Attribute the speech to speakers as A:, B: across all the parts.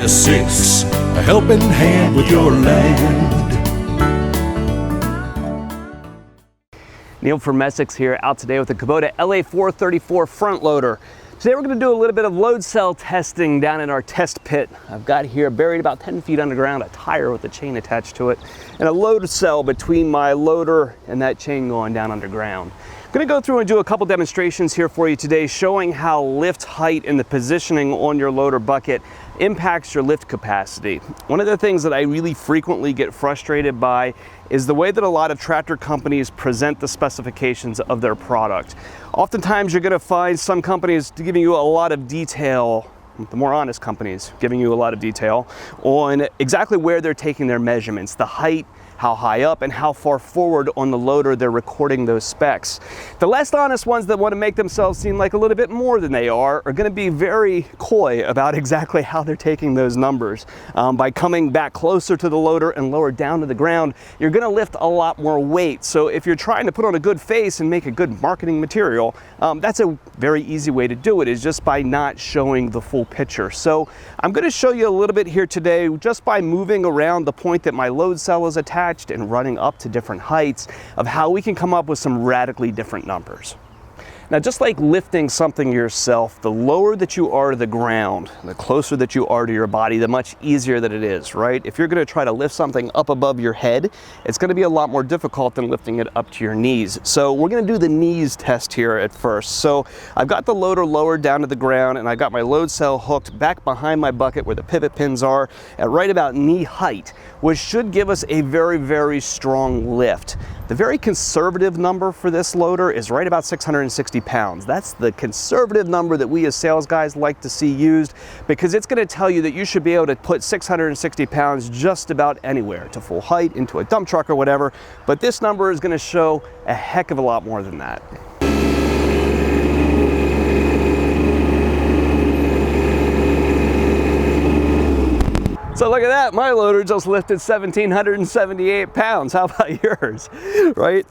A: 6, a helping hand with your land.
B: Neil from Essex here, out today with the Kubota LA434 front loader. Today we're going to do a little bit of load cell testing down in our test pit. I've got here, buried about 10 feet underground, a tire with a chain attached to it, and a load cell between my loader and that chain going down underground. I'm going to go through and do a couple demonstrations here for you today, showing how lift height and the positioning on your loader bucket impacts your lift capacity. One of the things that I really frequently get frustrated by is the way that a lot of tractor companies present the specifications of their product. Oftentimes you're going to find some companies giving you a lot of detail, the more honest companies giving you a lot of detail on exactly where they're taking their measurements, the height, how high up, and how far forward on the loader they're recording those specs. The less honest ones that want to make themselves seem like a little bit more than they are going to be very coy about exactly how they're taking those numbers. By coming back closer to the loader and lower down to the ground, you're going to lift a lot more weight. So if you're trying to put on a good face and make a good marketing material, that's a very easy way to do it, is just by not showing the full picture. So I'm going to show you a little bit here today just by moving around the point that my load cell is attached and running up to different heights of how we can come up with some radically different numbers. Now, just like lifting something yourself, the lower that you are to the ground, the closer that you are to your body, the much easier that it is, right? If you're going to try to lift something up above your head, it's going to be a lot more difficult than lifting it up to your knees. So we're going to do the knees test here at first. So I've got the loader lowered down to the ground, and I've got my load cell hooked back behind my bucket where the pivot pins are at right about knee height, which should give us a very, very strong lift. The very conservative number for this loader is right about 660 pounds. That's the conservative number that we as sales guys like to see used, because it's going to tell you that you should be able to put 660 pounds just about anywhere, to full height, into a dump truck or whatever. But this number is going to show a heck of a lot more than that. So look at that, my loader just lifted 1,778 pounds. How about yours, right?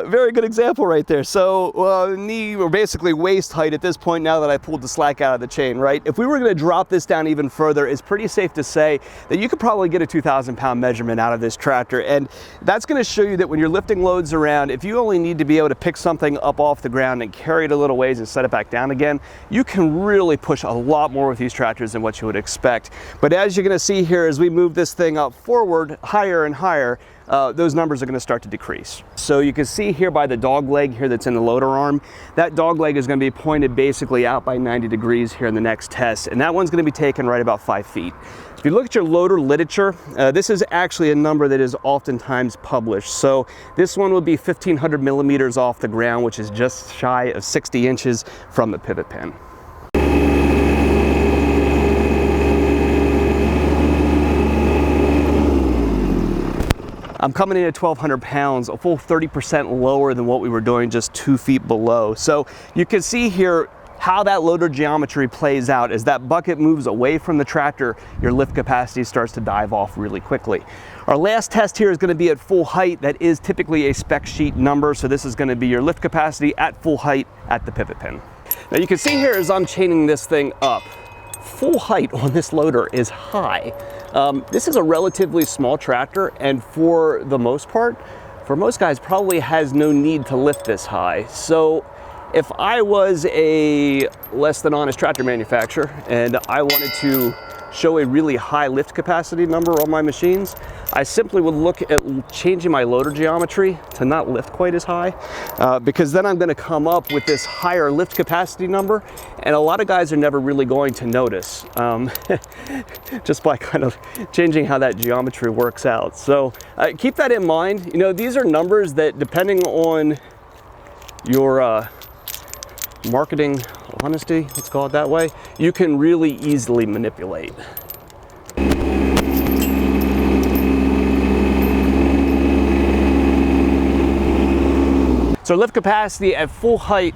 B: Very good example right there. So knee, or basically waist height at this point now that I pulled the slack out of the chain, right? If we were gonna drop this down even further, it's pretty safe to say that you could probably get a 2,000 pound measurement out of this tractor. And that's gonna show you that when you're lifting loads around, if you only need to be able to pick something up off the ground and carry it a little ways and set it back down again, you can really push a lot more with these tractors than what you would expect. But as you're gonna see here, as we move this thing up forward higher and higher, those numbers are going to start to decrease. So you can see here by the dog leg here that's in the loader arm, that dog leg is going to be pointed basically out by 90 degrees here in the next test, and that one's going to be taken right about 5 feet. If you look at your loader literature, this is actually a number that is oftentimes published. So this one would be 1,500 millimeters off the ground, which is just shy of 60 inches from the pivot pin. I'm coming in at 1,200 pounds, a full 30% lower than what we were doing just 2 feet below. So you can see here how that loader geometry plays out. As that bucket moves away from the tractor, your lift capacity starts to dive off really quickly. Our last test here is going to be at full height. That is typically a spec sheet number, so this is going to be your lift capacity at full height at the pivot pin. Now you can see here as I'm chaining this thing up, full height on this loader is high. This is a relatively small tractor, and for the most part, for most guys, probably has no need to lift this high. So if I was a less than honest tractor manufacturer and I wanted to show a really high lift capacity number on my machines, I simply would look at changing my loader geometry to not lift quite as high, because then I'm going to come up with this higher lift capacity number, and a lot of guys are never really going to notice, just by kind of changing how that geometry works out. So keep that in mind. You know, these are numbers that, depending on your marketing honesty, let's call it that way, you can really easily manipulate. So lift capacity at full height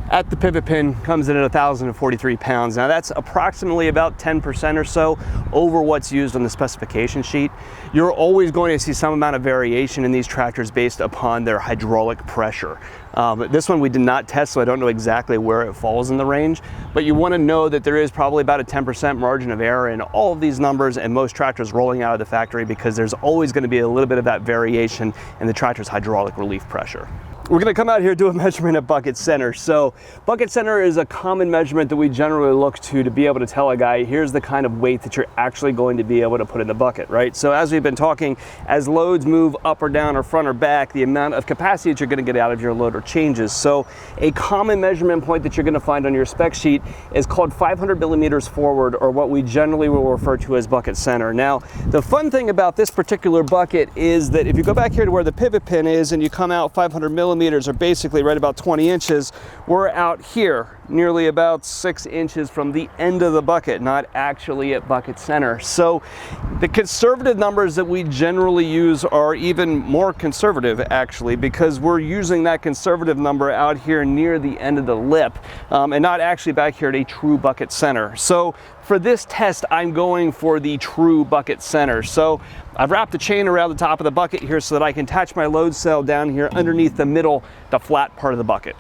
B: at the pivot pin comes in at 1,043 pounds. Now that's approximately about 10% or so over what's used on the specification sheet. You're always going to see some amount of variation in these tractors based upon their hydraulic pressure. This one we did not test, so I don't know exactly where it falls in the range, but you want to know that there is probably about a 10% margin of error in all of these numbers and most tractors rolling out of the factory, because there's always going to be a little bit of that variation in the tractor's hydraulic relief pressure. We're going to come out here and do a measurement at bucket center. So bucket center is a common measurement that we generally look to be able to tell a guy, here's the kind of weight that you're actually going to be able to put in the bucket, right? So as we've been talking, as loads move up or down or front or back, the amount of capacity that you're going to get out of your loader changes. So a common measurement point that you're going to find on your spec sheet is called 500 millimeters forward, or what we generally will refer to as bucket center. Now, the fun thing about this particular bucket is that if you go back here to where the pivot pin is and you come out 500 millimeters, are basically right about 20 inches. We're out here nearly about 6 inches from the end of the bucket, not actually at bucket center. So the conservative numbers that we generally use are even more conservative, actually, because we're using that conservative number out here near the end of the lip and not actually back here at a true bucket center. So for this test, I'm going for the true bucket center. So I've wrapped a chain around the top of the bucket here so that I can attach my load cell down here underneath the middle, the flat part of the bucket.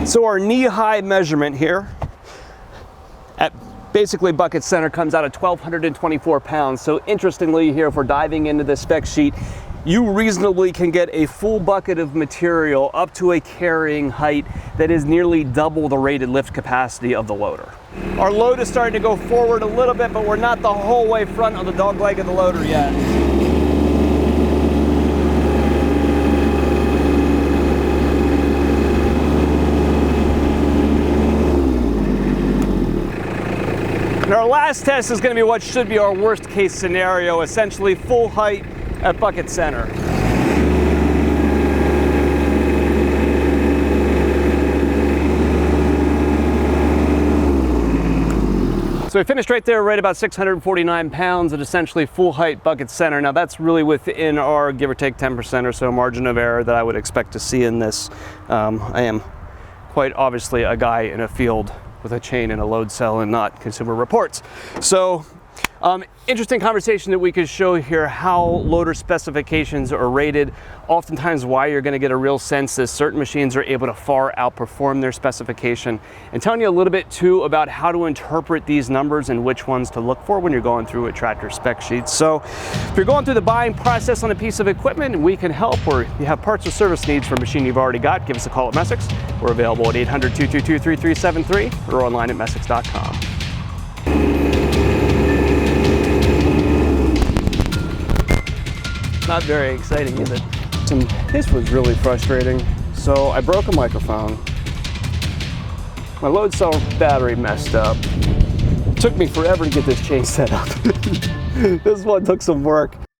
B: So our knee-high measurement here at basically bucket center comes out at 1,224 pounds. So interestingly here, if we're diving into the spec sheet, you reasonably can get a full bucket of material up to a carrying height that is nearly double the rated lift capacity of the loader. Our load is starting to go forward a little bit, but we're not the whole way front on the dog leg of the loader yet. And our last test is going to be what should be our worst case scenario, essentially full height at bucket center. So we finished right there, right about 649 pounds at essentially full height bucket center. Now that's really within our give or take 10% or so margin of error that I would expect to see in this. I am quite obviously a guy in a field with a chain and a load cell and not Consumer Reports. So interesting conversation that we could show here, how loader specifications are rated, oftentimes why you're going to get a real sense that certain machines are able to far outperform their specification, and telling you a little bit too about how to interpret these numbers and which ones to look for when you're going through a tractor spec sheet. So if you're going through the buying process on a piece of equipment and we can help, or you have parts or service needs for a machine you've already got, give us a call at Messick's. We're available at 800-222-3373 or online at Messick's.com. Not very exciting, is it? This was really frustrating. So I broke a microphone. My load cell battery messed up. It took me forever to get this chain set up. This one took some work.